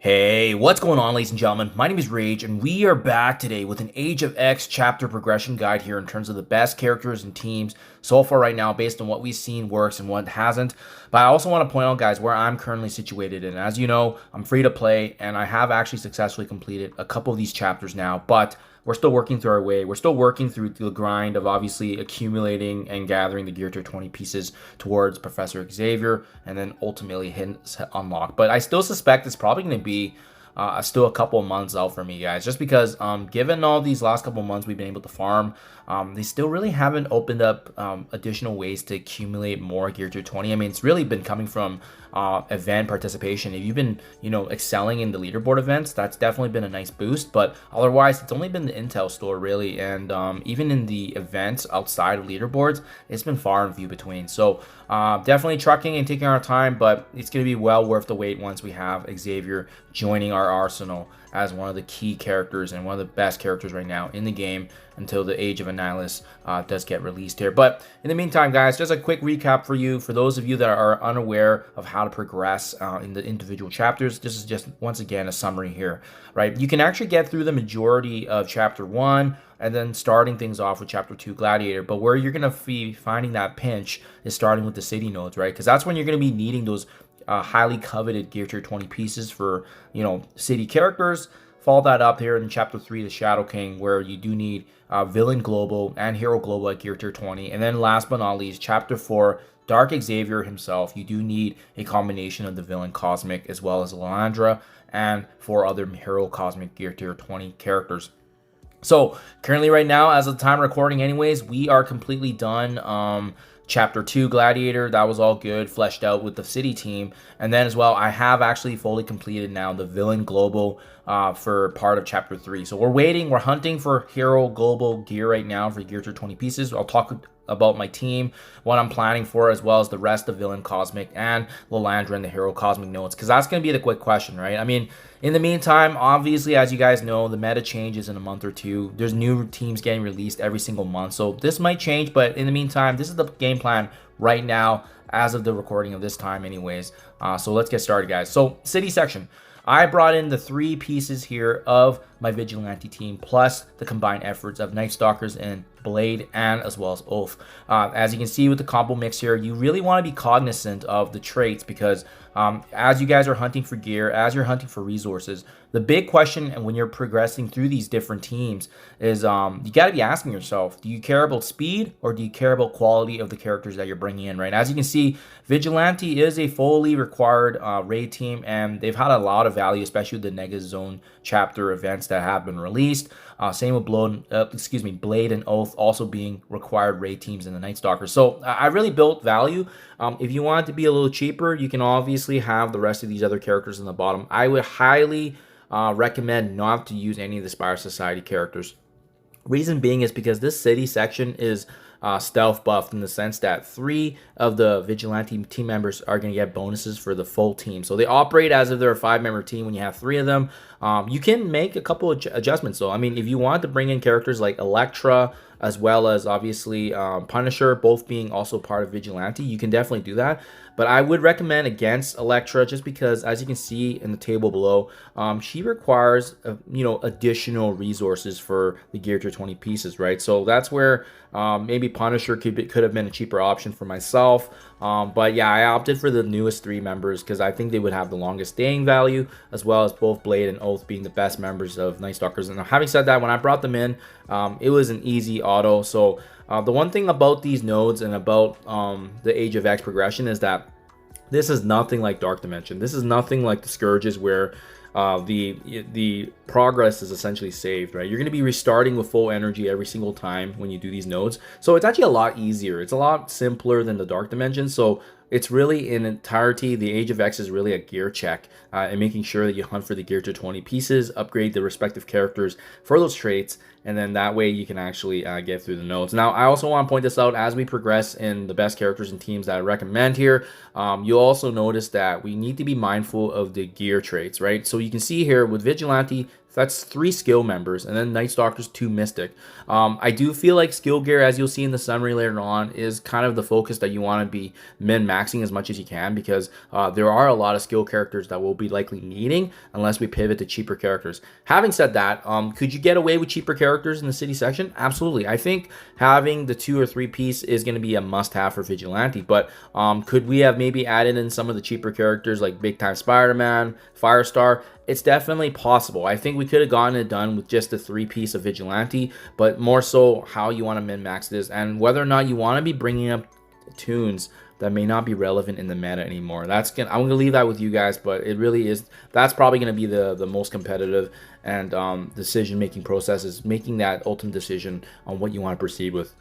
Hey, what's going on, ladies and gentlemen? My name is Rage, and we are back today with an Age of X chapter progression guide here in terms of the best characters and teams so far right now based on what we've seen works and what hasn't. But I also want to point out, guys, where I'm currently situated. And as you know, I'm free to play, and I have actually successfully completed a couple of these chapters now, but we're still working through our way. We're still working through the grind of obviously accumulating and gathering the Gear Tier 20 pieces towards Professor Xavier and then ultimately hitting unlock. But I still suspect it's probably going to be still a couple of months out for me, guys, just because given all these last couple of months we've been able to farm, they still really haven't opened up additional ways to accumulate more Gear Tier 20. I mean, it's really been coming from event participation. If you've been, excelling in the leaderboard events, that's definitely been a nice boost. But otherwise, it's only been the intel store really, and even in the events outside of leaderboards, it's been far and few between. So definitely trucking and taking our time, but it's going to be well worth the wait once we have Xavier joining our arsenal as one of the key characters and one of the best characters right now in the game until the Age of Annihilus does get released here. But in the meantime, guys, just a quick recap for you. For those of you that are unaware of how to progress in the individual chapters, this is just, once again, a summary here, right? You can actually get through the majority of Chapter 1 and then starting things off with Chapter 2 Gladiator. But where you're going to be finding that pinch is starting with the city nodes, right? Because that's when you're going to be needing those highly coveted Gear Tier 20 pieces for, city characters. Follow that up here in Chapter 3, the Shadow King, where you do need Villain Global and Hero Global at Gear Tier 20. And then last but not least, Chapter 4, Dark Xavier himself. You do need a combination of the Villain Cosmic as well as Lilandra and 4 other Hero Cosmic Gear Tier 20 characters. So currently right now, as of the time recording anyways, we are completely done. Chapter 2 Gladiator, that was all good, fleshed out with the city team. And then as well, I have actually fully completed now the Villain Global for part of Chapter 3. So we're hunting for Hero Global gear right now for Gear Tier 20 pieces. I'll talk about my team, what I'm planning for, as well as the rest of Villain Cosmic and Lilandra and the Hero Cosmic nodes, because that's going to be the quick question, right? I mean, in the meantime, obviously, as you guys know, the meta changes in a month or two. There's new teams getting released every single month, so this might change, but in the meantime, this is the game plan right now as of the recording of this time anyways. So let's get started, guys. So city section. I brought in the 3 pieces here of my Vigilante team, plus the combined efforts of Night Stalkers and Blade, and as well as Oath. As you can see with the combo mix here, you really want to be cognizant of the traits because as you guys are hunting for gear, as you're hunting for resources, the big question, and when you're progressing through these different teams, is you got to be asking yourself, do you care about speed or do you care about quality of the characters that you're bringing in, right? As you can see, Vigilante is a fully required raid team, and they've had a lot of value, especially with the Nega Zone chapter events that have been released. Same with Blade and Oath also being required raid teams in the Night Stalkers. So I really built value. If you want it to be a little cheaper, you can obviously have the rest of these other characters in the bottom. I would highly recommend not to use any of the Spire Society characters. Reason being is because this city section is stealth buffed in the sense that 3 of the Vigilante team members are going to get bonuses for the full team. So they operate as if they're a 5-member team when you have 3 of them. You can make a couple of adjustments though. I mean, if you want to bring in characters like Elektra, as well as obviously Punisher, both being also part of Vigilante, you can definitely do that. But I would recommend against Elektra just because, as you can see in the table below, she requires additional resources for the Gear Tier 20 pieces, right? So that's where maybe Punisher could have been a cheaper option for myself. But yeah, I opted for the newest 3 members because I think they would have the longest staying value, as well as both Blade and Oath being the best members of Night Stalkers. And having said that, when I brought them in, it was an easy auto. So the one thing about these nodes and about the Age of X progression is that this is nothing like Dark Dimension. This is nothing like the Scourges where the progress is essentially saved, right? You're going to be restarting with full energy every single time when you do these nodes. So it's actually a lot easier. It's a lot simpler than the Dark Dimension. So it's really in entirety, the Age of X is really a gear check and making sure that you hunt for the Gear Tier 20 pieces, upgrade the respective characters for those traits, and then that way you can actually get through the nodes. Now, I also want to point this out as we progress in the best characters and teams that I recommend here. You'll also notice that we need to be mindful of the gear traits, right? So you can see here with Vigilante, That's 3 skill members, and then Night Stalker's 2 Mystic. I do feel like skill gear, as you'll see in the summary later on, is kind of the focus that you want to be min-maxing as much as you can, because there are a lot of skill characters that we'll be likely needing unless we pivot to cheaper characters. Having said that, could you get away with cheaper characters in the city section? Absolutely. I think having the 2 or 3 piece is going to be a must-have for Vigilante, but could we have maybe added in some of the cheaper characters like Big Time Spider-Man, Firestar? It's definitely possible. I think we could have gotten it done with just the 3 piece of Vigilante, but more so how you want to min-max this and whether or not you want to be bringing up tunes that may not be relevant in the meta anymore. I'm going to leave that with you guys, but it really is, that's probably going to be the most competitive and decision-making process, is making that ultimate decision on what you want to proceed with.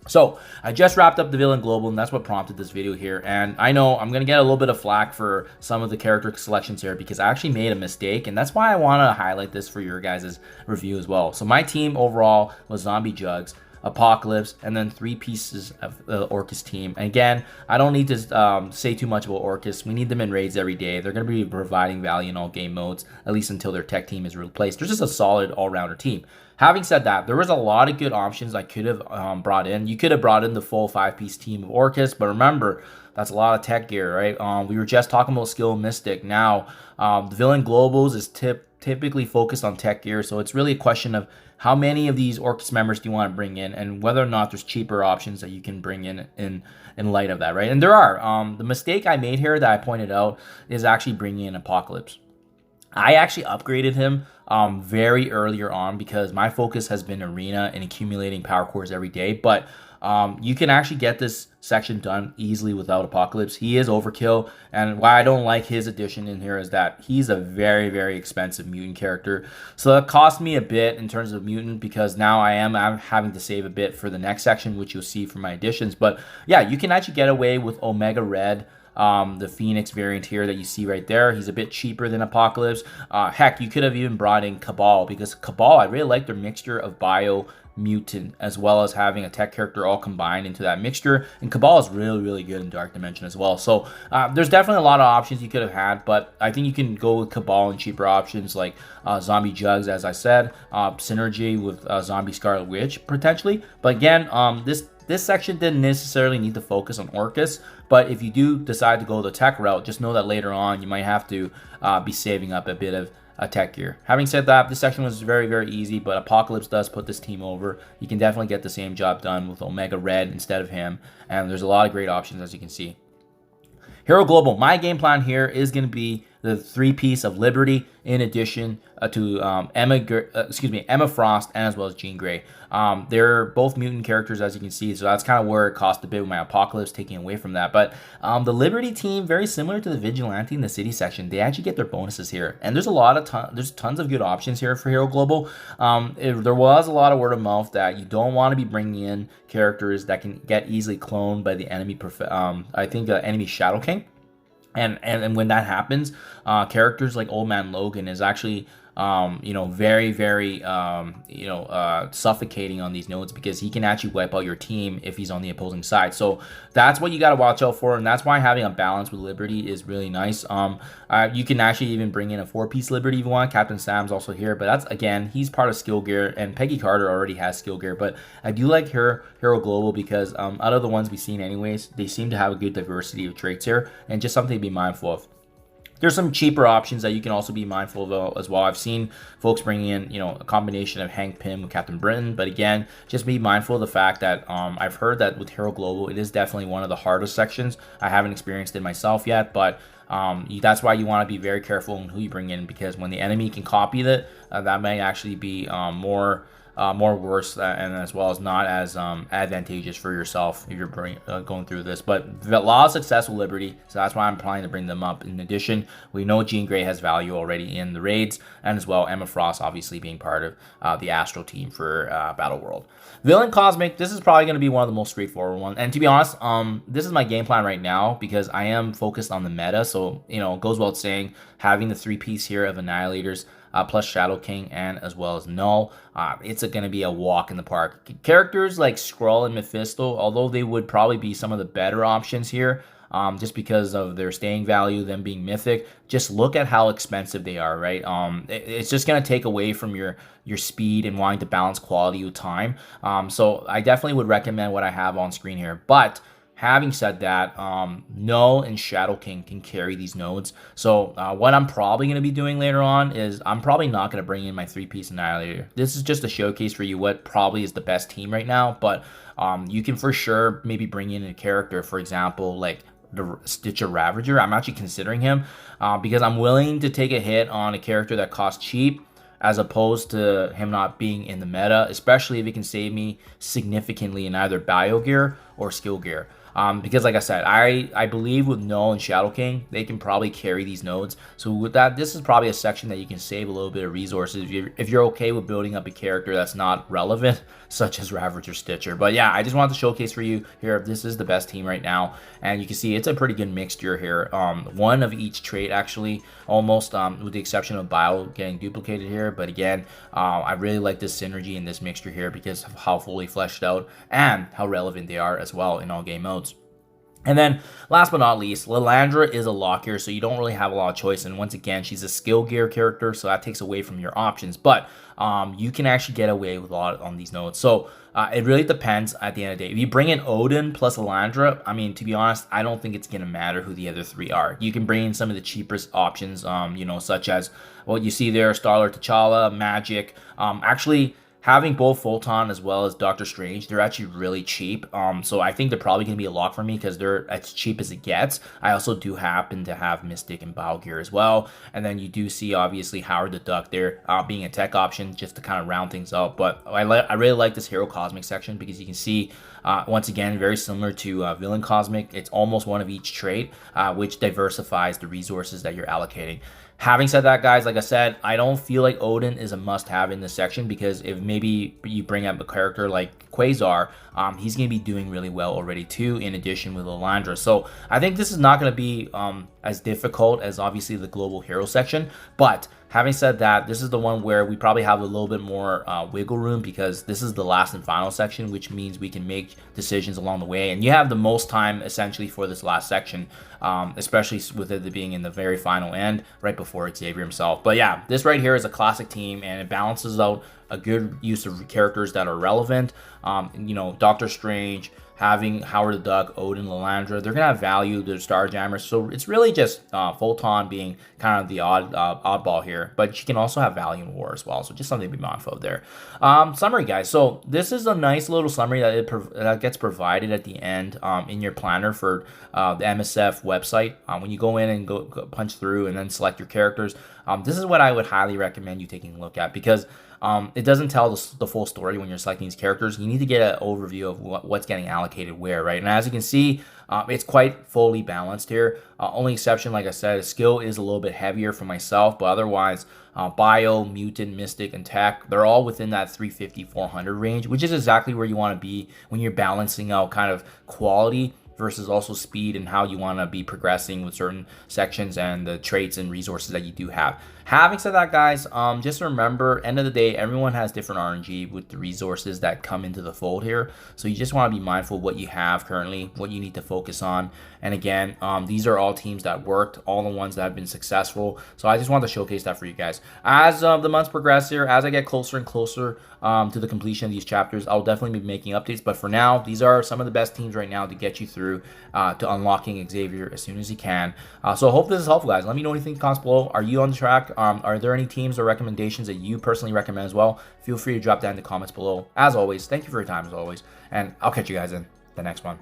So I just wrapped up the Villain Global, and that's what prompted this video here. And I know I'm going to get a little bit of flack for some of the character selections here because I actually made a mistake, and that's why I want to highlight this for your guys' review as well. So my team overall was Zombie Jugs, Apocalypse, and then 3 pieces of the Orcus team. And again, I don't need to say too much about Orcus. We need them in raids every day. They're going to be providing value in all game modes, at least until their tech team is replaced. They're just a solid all-rounder team. Having said that, there was a lot of good options I could have brought in. You could have brought in the full 5-piece team of Orcus, but remember, that's a lot of tech gear, right? We were just talking about skill Mystic. Now, the Villain Globals is typically focused on tech gear, so it's really a question of how many of these Orcus members do you want to bring in, and whether or not there's cheaper options that you can bring in light of that, right? And there are. The mistake I made here that I pointed out is actually bringing in Apocalypse. I actually upgraded him very earlier on because my focus has been arena and accumulating power cores every day, but you can actually get this section done easily without Apocalypse. He is overkill, and why I don't like his addition in here is that he's a very, very expensive mutant character. So that cost me a bit in terms of mutant, because now I'm having to save a bit for the next section, which you'll see for my additions. But yeah, you can actually get away with Omega Red, the Phoenix variant here that you see right there. He's a bit cheaper than Apocalypse. Heck, you could have even brought in Cabal, because Cabal, I really like their mixture of bio, mutant, as well as having a tech character all combined into that mixture. And Cabal is really, really good in Dark Dimension as well. So there's definitely a lot of options you could have had, but I think you can go with Cabal and cheaper options like Zombie Jugs, as I said, synergy with Zombie Scarlet Witch potentially. But again, this section didn't necessarily need to focus on Orcus, but if you do decide to go the tech route, just know that later on you might have to be saving up a bit of tech gear. Having said that, this section was very, very easy, but Apocalypse does put this team over. You can definitely get the same job done with Omega Red instead of him, and there's a lot of great options, as you can see. Hero Global, my game plan here is going to be the 3-piece of Liberty, in addition to Emma Frost, and as well as Jean Grey. They're both mutant characters, as you can see, so that's kind of where it cost a bit with my Apocalypse, taking away from that. But the Liberty team, very similar to the Vigilante in the city section, they actually get their bonuses here, and there's there's tons of good options here for Hero Global. There was a lot of word of mouth that you don't want to be bringing in characters that can get easily cloned by the enemy. I think enemy Shadow King. And when that happens, characters like Old Man Logan is actually very, very, suffocating on these nodes, because he can actually wipe out your team if he's on the opposing side. So that's what you got to watch out for, and that's why having a balance with Liberty is really nice. You can actually even bring in a 4-piece Liberty if you want. Captain Sam's also here, but that's, again, he's part of skill gear, and Peggy Carter already has skill gear. But I do like Hero Global because out of the ones we've seen anyways, they seem to have a good diversity of traits here, and just something to be mindful of. There's some cheaper options that you can also be mindful of as well. I've seen folks bringing in, a combination of Hank Pym with Captain Britain, but again, just be mindful of the fact that I've heard that with Hero Global, it is definitely one of the hardest sections. I haven't experienced it myself yet, but that's why you want to be very careful in who you bring in, because when the enemy can copy that, that may actually be more worse, and as well as not as advantageous for yourself if you're going through this. But a lot of success with Liberty, so that's why I'm planning to bring them up. In addition, we know Jean Grey has value already in the raids, and as well Emma Frost obviously being part of the Astral team for Battle World. Villain Cosmic, this is probably going to be one of the most straightforward ones, and to be honest, this is my game plan right now because I am focused on the meta. So it goes without saying, having the 3-piece here of Annihilators, plus Shadow King, and as well as Null, it's going to be a walk in the park. Characters like Skrull and Mephisto, although they would probably be some of the better options here, just because of their staying value, them being mythic. Just look at how expensive they are, right? It's just going to take away from your speed and wanting to balance quality with time. So I definitely would recommend what I have on screen here. But having said that, Null and Shadow King can carry these nodes. So what I'm probably going to be doing later on is I'm probably not going to bring in my 3-piece Annihilator. This is just a showcase for you what probably is the best team right now. But you can for sure maybe bring in a character, for example, like the Stitcher Ravager. I'm actually considering him because I'm willing to take a hit on a character that costs cheap, as opposed to him not being in the meta, especially if he can save me significantly in either bio gear or skill gear. Because like I said, I believe with Null and Shadow King, they can probably carry these nodes. So with that, this is probably a section that you can save a little bit of resources if you're okay with building up a character that's not relevant, such as Ravager Stitcher. But yeah, I just wanted to showcase for you here, this is the best team right now. And you can see it's a pretty good mixture here. One of each trait actually, almost with the exception of Bio getting duplicated here. But again, I really like this synergy in this mixture here because of how fully fleshed out and how relevant they are as well in all game modes. And then, last but not least, Lilandra is a lock here, so you don't really have a lot of choice. And once again, she's a skill gear character, so that takes away from your options. But you can actually get away with a lot on these nodes. So it really depends at the end of the day. If you bring in Odin plus Lilandra, I mean, to be honest, I don't think it's going to matter who the other 3 are. You can bring in some of the cheapest options, you know, such as what you see there, Starlord T'Challa, Magic. Actually, having both Photon as well as Doctor Strange, they're actually really cheap. So I think they're probably going to be a lock for me because they're as cheap as it gets. I also do happen to have Mystic and Bao Gear as well. And then you do see, obviously, Howard the Duck there being a tech option just to kind of round things out. But I really like this Hero Cosmic section because you can see, once again, very similar to Villain Cosmic. It's almost one of each trait, which diversifies the resources that you're allocating. Having said that, guys, like I said, I don't feel like Odin is a must-have in this section because if maybe you bring up a character like Quasar, he's going to be doing really well already too, in addition with Lilandra. So I think this is not going to be as difficult as obviously the Global Hero section, but having said that, this is the one where we probably have a little bit more wiggle room because this is the last and final section, which means we can make decisions along the way. And you have the most time essentially for this last section, especially with it being in the very final end, right before Xavier himself. But yeah, this right here is a classic team and it balances out a good use of characters that are relevant. You know, Doctor Strange, having Howard the Duck, Odin, Lilandra, they're going to have value. They're Starjammers. So it's really just Photon being kind of the oddball here. But she can also have value in war as well. So just something to be mindful of there. Summary, guys. So this is a nice little summary that gets provided at the end in your planner for the MSF website. When you go in and go punch through and then select your characters, this is what I would highly recommend you taking a look at because it doesn't tell the full story when you're selecting these characters. You need to get an overview of what's getting allocated where, right? And as you can see, it's quite fully balanced here. Only exception, like I said, skill is a little bit heavier for myself, but otherwise, bio, mutant, mystic, and tech, they're all within that 350-400 range, which is exactly where you want to be when you're balancing out kind of quality versus also speed and how you want to be progressing with certain sections and the traits and resources that you do have. Having said that, guys, just remember, end of the day, everyone has different RNG with the resources that come into the fold here. So you just want to be mindful of what you have currently, what you need to focus on. And again, these are all teams that worked, all the ones that have been successful. So I just wanted to showcase that for you guys. As the months progress here, as I get closer and closer to the completion of these chapters, I'll definitely be making updates. But for now, these are some of the best teams right now to get you through to unlocking Xavier as soon as you can. So I hope this is helpful, guys. Let me know what you think in the comments below. Are you on the track? Are there any teams or recommendations that you personally recommend as well? Feel free to drop that in the comments below. As always, thank you for your time as always, and I'll catch you guys in the next one.